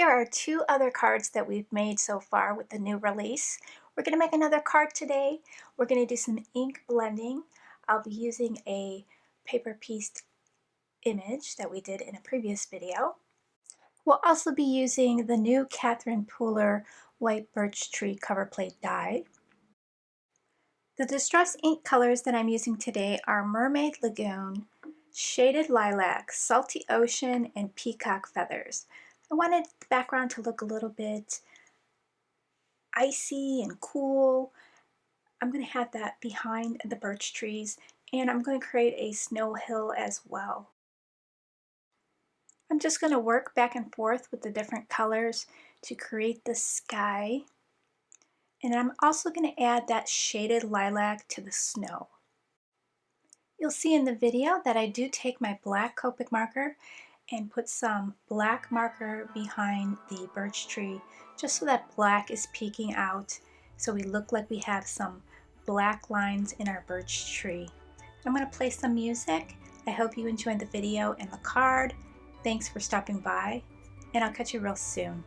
here are two other cards that we've made so far with the new release. We're going to make another card today. We're going to do some ink blending. I'll be using a paper pieced image that we did in a previous video. We'll also be using the new Catherine Pooler white birch tree cover plate die. The distress ink colors that I'm using today are Mermaid Lagoon, Shaded Lilac, Salty Ocean, and Peacock Feathers. I wanted the background to look a little bit icy and cool. I'm going to have that behind the birch trees, and I'm going to create a snow hill as well. I'm just going to work back and forth with the different colors to create the sky. And I'm also going to add that shaded lilac to the snow. You'll see in the video that I do take my black Copic marker and put some black marker behind the birch tree just so that black is peeking out, so we look like we have some black lines in our birch tree. I'm going to play some music. I hope you enjoyed the video and the card. Thanks for stopping by, and I'll catch you real soon.